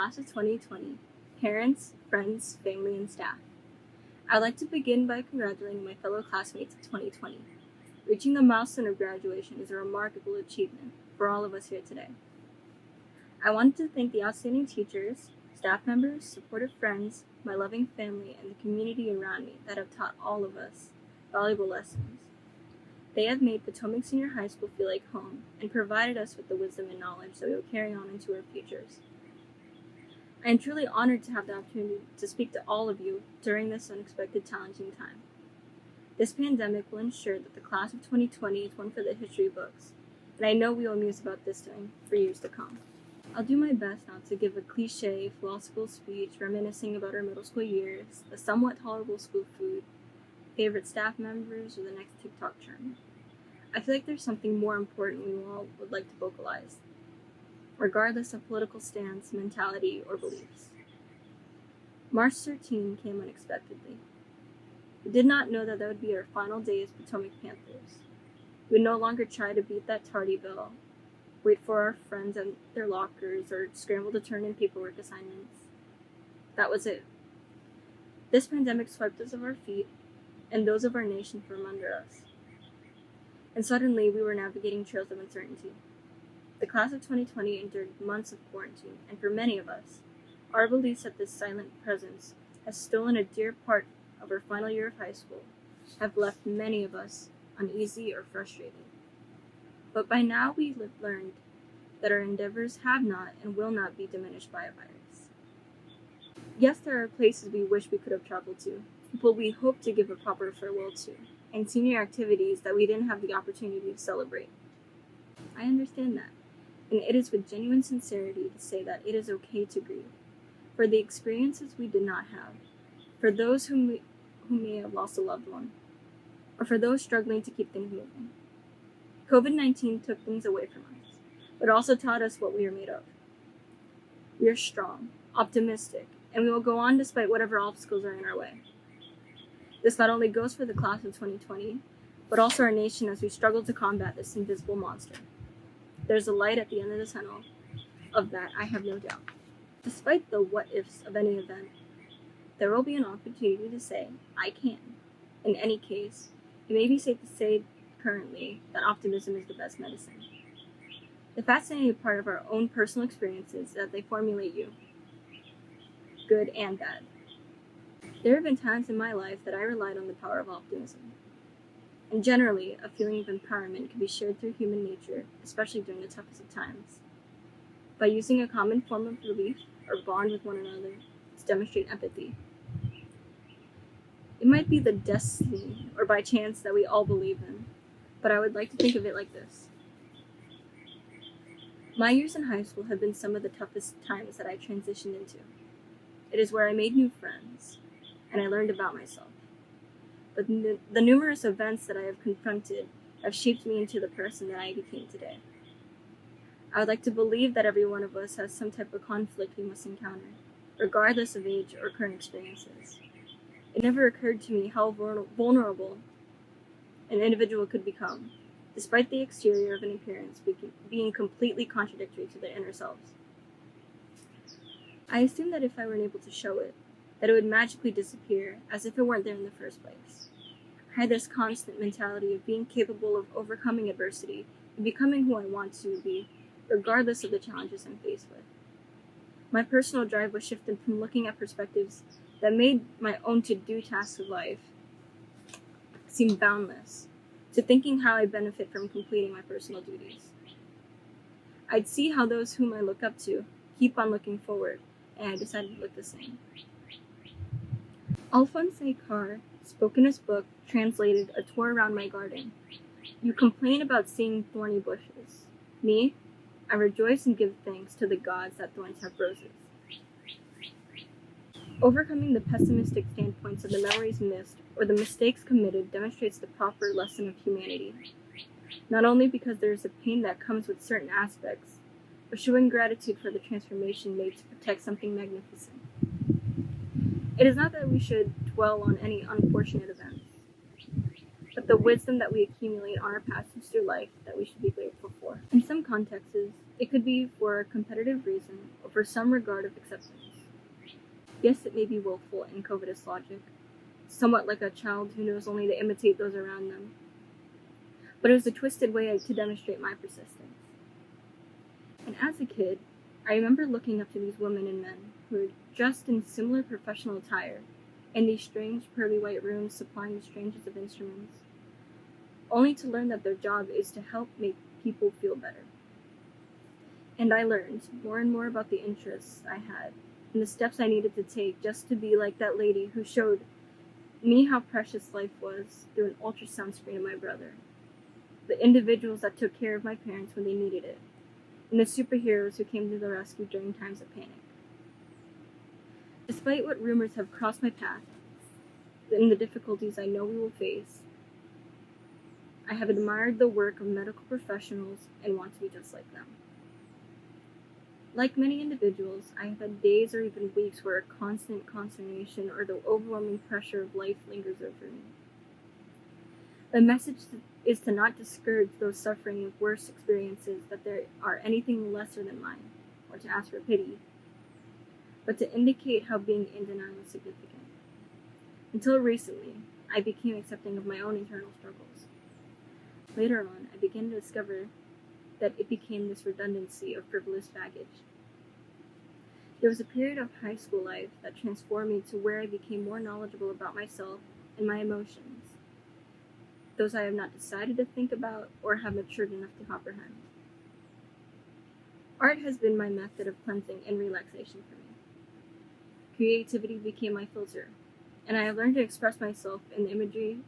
class of 2020, parents, friends, family, and staff. I'd like to begin by congratulating my fellow classmates of 2020. Reaching the milestone of graduation is a remarkable achievement for all of us here today. I wanted to thank the outstanding teachers, staff members, supportive friends, my loving family, and the community around me that have taught all of us valuable lessons. They have made Potomac Senior High School feel like home and provided us with the wisdom and knowledge that we will carry on into our futures. I am truly honored to have the opportunity to speak to all of you during this unexpected challenging time. This pandemic will ensure that the class of 2020 is one for the history books, and I know we will muse about this time for years to come. I'll do my best not to give a cliche philosophical speech reminiscing about our middle school years, the somewhat tolerable school food, favorite staff members, or the next TikTok trend. I feel like there's something more important we all would like to vocalize, regardless of political stance, mentality, or beliefs. March 13 came unexpectedly. We did not know that would be our final day as Potomac Panthers. We would no longer try to beat that tardy bell, wait for our friends at their lockers, or scramble to turn in paperwork assignments. That was it. This pandemic swept us off our feet, and those of our nation from under us. And suddenly, we were navigating trails of uncertainty. The class of 2020 endured months of quarantine, and for many of us, our beliefs that this silent presence has stolen a dear part of our final year of high school have left many of us uneasy or frustrated. But by now, we have learned that our endeavors have not and will not be diminished by a virus. Yes, there are places we wish we could have traveled to, people we hope to give a proper farewell to, and senior activities that we didn't have the opportunity to celebrate. I understand that, and it is with genuine sincerity to say that it is okay to grieve, for the experiences we did not have, for those who may have lost a loved one, or for those struggling to keep things moving. COVID-19 took things away from us, but also taught us what we are made of. We are strong, optimistic, and we will go on despite whatever obstacles are in our way. This not only goes for the class of 2020, but also our nation as we struggle to combat this invisible monster. There's a light at the end of the tunnel. Of that, I have no doubt. Despite the what-ifs of any event, there will be an opportunity to say, I can. In any case, it may be safe to say currently that optimism is the best medicine. The fascinating part of our own personal experiences is that they formulate you, good and bad. There have been times in my life that I relied on the power of optimism. And generally, a feeling of empowerment can be shared through human nature, especially during the toughest of times. By using a common form of belief or bond with one another to demonstrate empathy. It might be the destiny or by chance that we all believe in, but I would like to think of it like this. My years in high school have been some of the toughest times that I transitioned into. It is where I made new friends, and I learned about myself. But the numerous events that I have confronted have shaped me into the person that I became today. I would like to believe that every one of us has some type of conflict we must encounter, regardless of age or current experiences. It never occurred to me how vulnerable an individual could become, despite the exterior of an appearance being completely contradictory to their inner selves. I assumed that if I were able to show it, that it would magically disappear as if it weren't there in the first place. I had this constant mentality of being capable of overcoming adversity and becoming who I want to be, regardless of the challenges I'm faced with. My personal drive was shifted from looking at perspectives that made my own to-do tasks of life seem boundless, to thinking how I benefit from completing my personal duties. I'd see how those whom I look up to keep on looking forward, and I decided to look the same. Alphonse Carr spoke in his book, translated A Tour Around My Garden. You complain about seeing thorny bushes. Me, I rejoice and give thanks to the gods that thorns have roses. Overcoming the pessimistic standpoints of the memories missed or the mistakes committed demonstrates the proper lesson of humanity. Not only because there is a pain that comes with certain aspects, but showing gratitude for the transformation made to protect something magnificent. It is not that we should dwell on any unfortunate events, but the wisdom that we accumulate on our passage through life that we should be grateful for. In some contexts, it could be for a competitive reason or for some regard of acceptance. Yes, it may be willful and covetous logic, somewhat like a child who knows only to imitate those around them, but it was a twisted way to demonstrate my persistence. And as a kid, I remember looking up to these women and men who were dressed in similar professional attire in these strange pearly white rooms supplying the strangest of instruments, only to learn that their job is to help make people feel better. And I learned more and more about the interests I had and the steps I needed to take just to be like that lady who showed me how precious life was through an ultrasound screen of my brother, the individuals that took care of my parents when they needed it, and the superheroes who came to the rescue during times of panic. Despite what rumors have crossed my path, and the difficulties I know we will face, I have admired the work of medical professionals and want to be just like them. Like many individuals, I have had days or even weeks where a constant consternation or the overwhelming pressure of life lingers over me. The message is to not discourage those suffering with worse experiences that there are anything lesser than mine, or to ask for pity, but to indicate how being in denial is significant. Until recently, I became accepting of my own internal struggles. Later on, I began to discover that it became this redundancy of frivolous baggage. There was a period of high school life that transformed me to where I became more knowledgeable about myself and my emotions, those I have not decided to think about or have matured enough to comprehend. Art has been my method of cleansing and relaxation for me. Creativity became my filter, and I have learned to express myself in imagery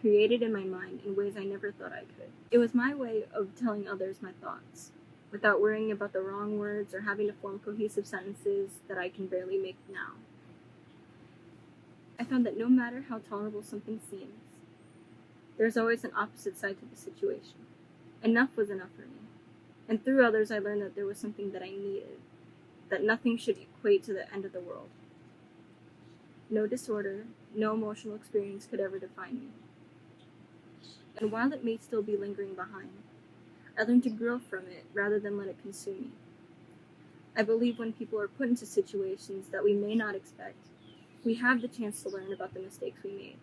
created in my mind in ways I never thought I could. It was my way of telling others my thoughts, without worrying about the wrong words or having to form cohesive sentences that I can barely make now. I found that no matter how tolerable something seems, there's always an opposite side to the situation. Enough was enough for me, and through others I learned that there was something that I needed, that nothing should equate to the end of the world. No disorder, no emotional experience could ever define me. And while it may still be lingering behind, I learned to grow from it rather than let it consume me. I believe when people are put into situations that we may not expect, we have the chance to learn about the mistakes we made.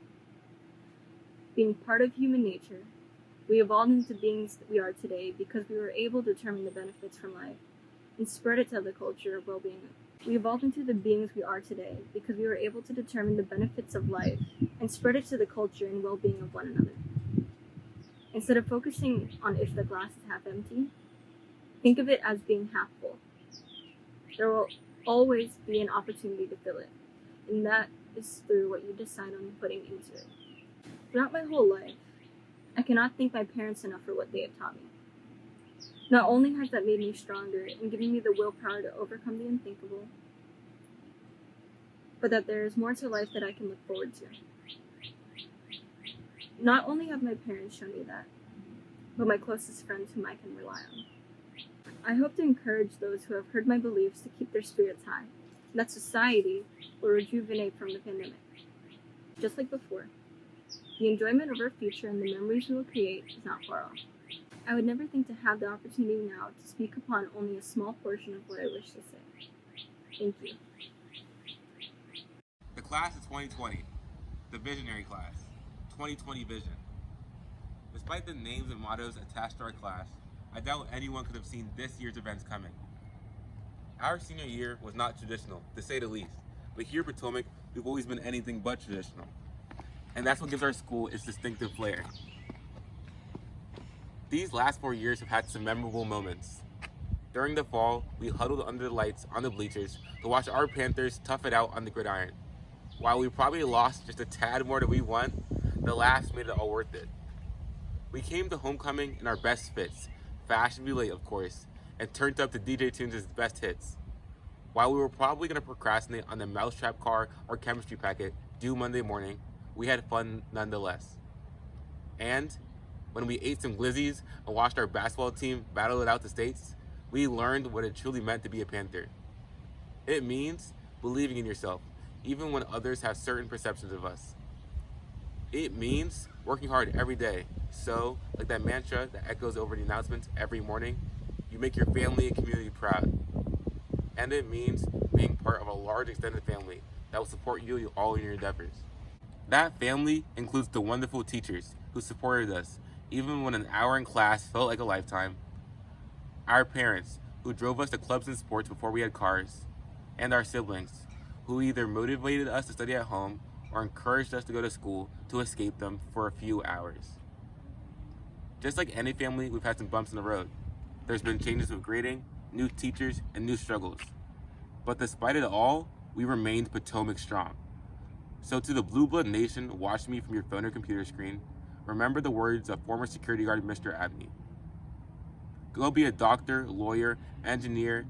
Being part of human nature, we evolved into beings that we are today because we were able to determine the benefits from life and spread it to the culture of well-being. We evolved into the beings we are today because we were able to determine the benefits of life and spread it to the culture and well-being of one another. Instead of focusing on if the glass is half empty, think of it as being half full. There will always be an opportunity to fill it, and that is through what you decide on putting into it. Throughout my whole life, I cannot thank my parents enough for what they have taught me. Not only has that made me stronger and given me the willpower to overcome the unthinkable, but that there is more to life that I can look forward to. Not only have my parents shown me that, but my closest friends whom I can rely on. I hope to encourage those who have heard my beliefs to keep their spirits high, and that society will rejuvenate from the pandemic. Just like before, the enjoyment of our future and the memories we will create is not far off. I would never think to have the opportunity now to speak upon only a small portion of what I wish to say. Thank you. The class of 2020, the visionary class, 2020 vision. Despite the names and mottos attached to our class, I doubt anyone could have seen this year's events coming. Our senior year was not traditional, to say the least, but here at Potomac, we've always been anything but traditional. And that's what gives our school its distinctive flair. These last 4 years have had some memorable moments. During the fall, we huddled under the lights on the bleachers to watch our Panthers tough it out on the gridiron. While we probably lost just a tad more than we won, the laughs made it all worth it. We came to homecoming in our best fits, fashionably late of course, and turned up to DJ Tunes' best hits. While we were probably going to procrastinate on the mousetrap car or chemistry packet due Monday morning, we had fun nonetheless. And when we ate some glizzies and watched our basketball team battle it out the states, we learned what it truly meant to be a Panther. It means believing in yourself, even when others have certain perceptions of us. It means working hard every day. So, like that mantra that echoes over the announcements every morning, you make your family and community proud. and it means being part of a large extended family that will support you all in your endeavors. That family includes the wonderful teachers who supported us, even when an hour in class felt like a lifetime, our parents who drove us to clubs and sports before we had cars, and our siblings who either motivated us to study at home or encouraged us to go to school to escape them for a few hours. Just like any family, we've had some bumps in the road. There's been changes with grading, new teachers, and new struggles. But despite it all, we remained Potomac strong. So to the Blue Blood Nation watching me from your phone or computer screen, remember the words of former security guard Mr. Abney. Go be a doctor, lawyer, engineer,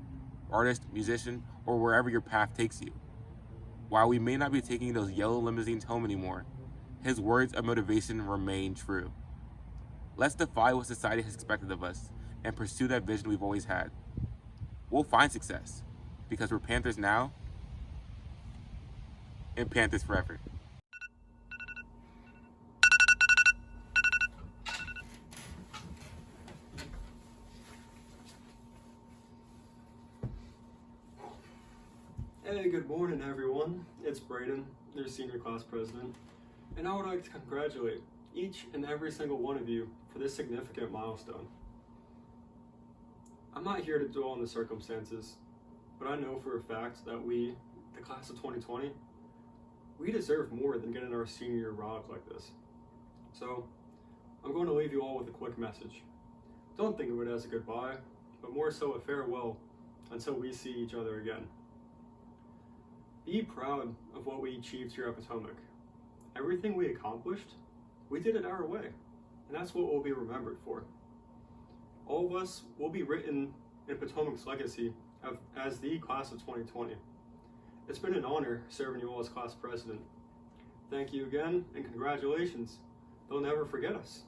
artist, musician, or wherever your path takes you. While we may not be taking those yellow limousines home anymore, his words of motivation remain true. Let's defy what society has expected of us and pursue that vision we've always had. We'll find success because we're Panthers now and Panthers forever. Hey, good morning everyone. It's Braden, your senior class president, and I would like to congratulate each and every single one of you for this significant milestone. I'm not here to dwell on the circumstances, but I know for a fact that we, the class of 2020, we deserve more than getting our senior year robbed like this. So, I'm going to leave you all with a quick message. Don't think of it as a goodbye, but more so a farewell until we see each other again. Be proud of what we achieved here at Potomac. Everything we accomplished, we did it our way, and that's what we'll be remembered for. All of us will be written in Potomac's legacy as the class of 2020. It's been an honor serving you all as class president. Thank you again, and congratulations. They'll never forget us.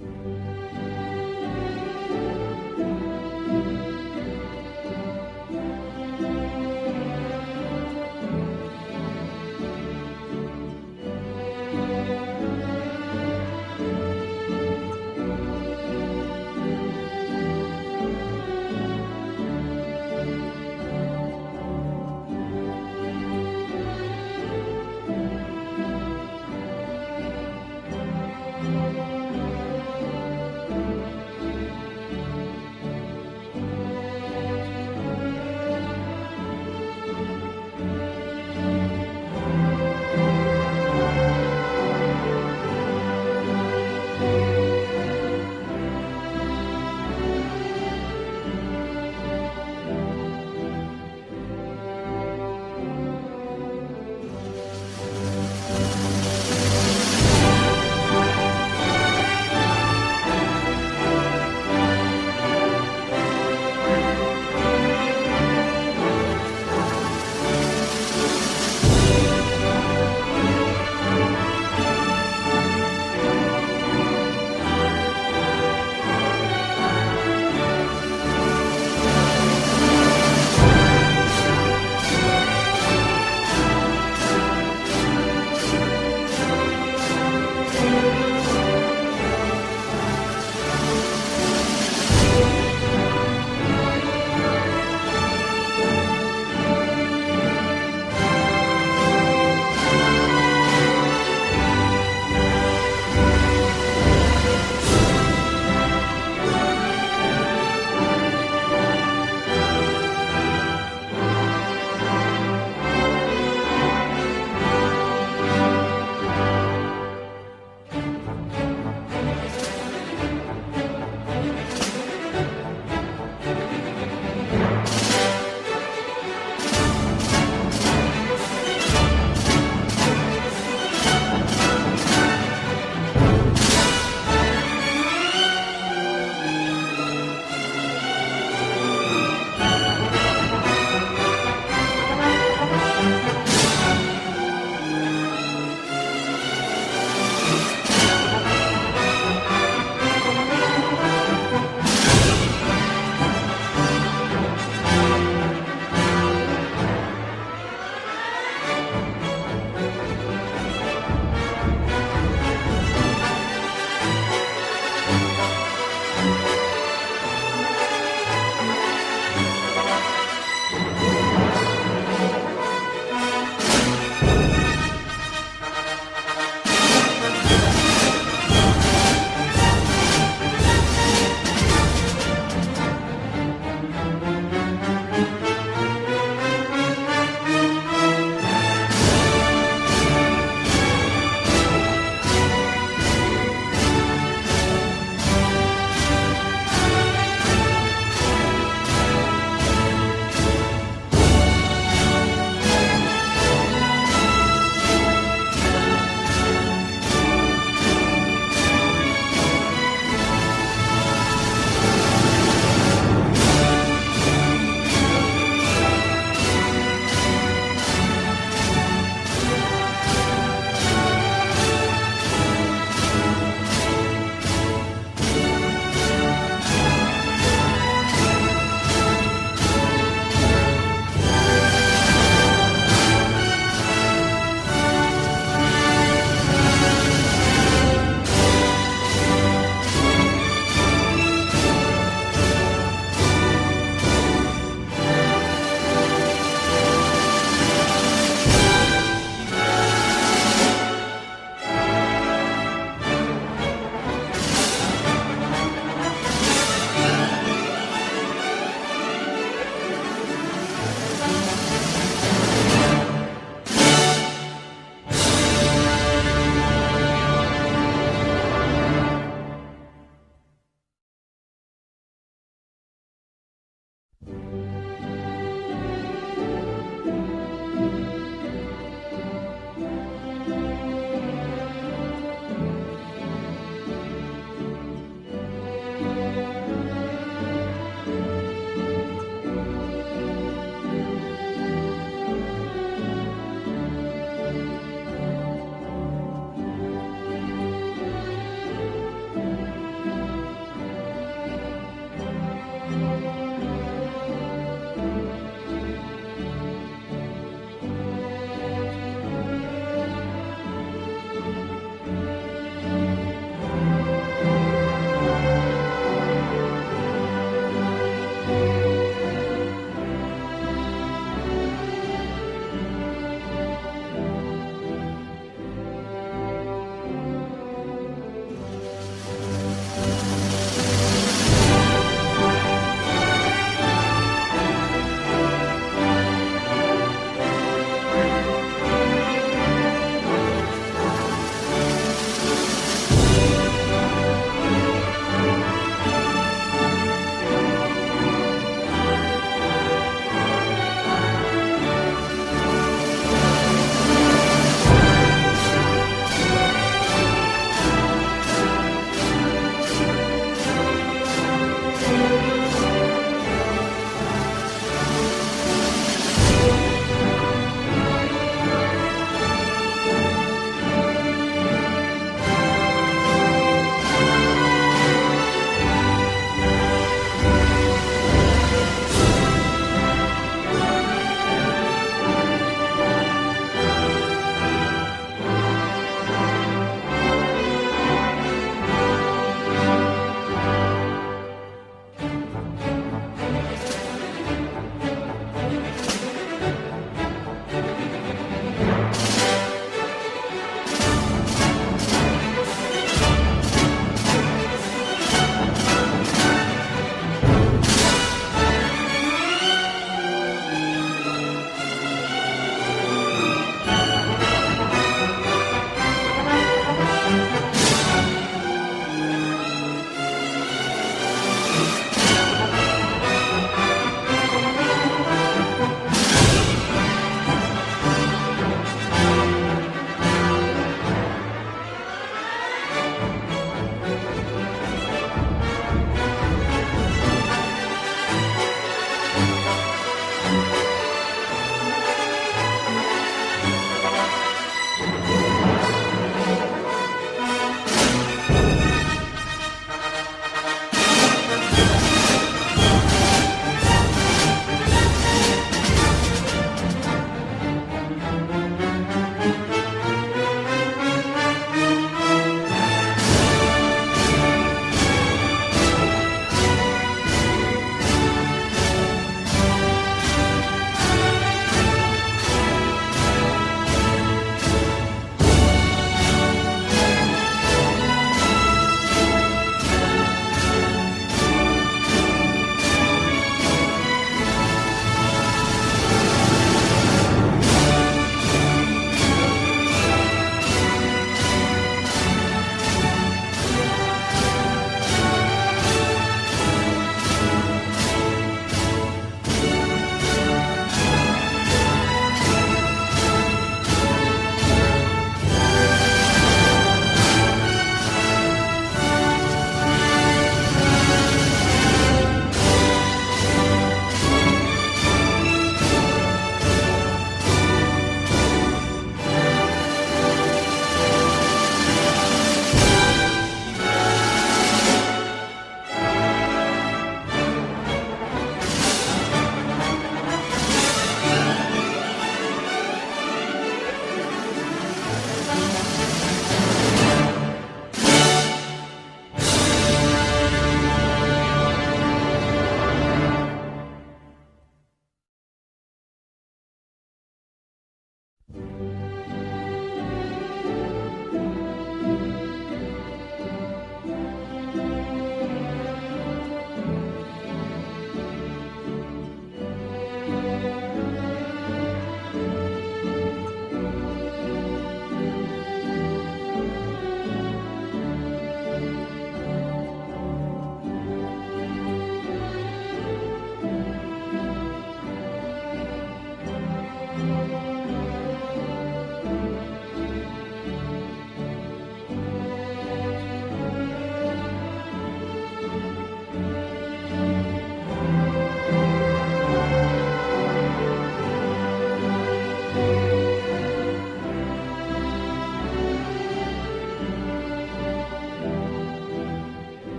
you.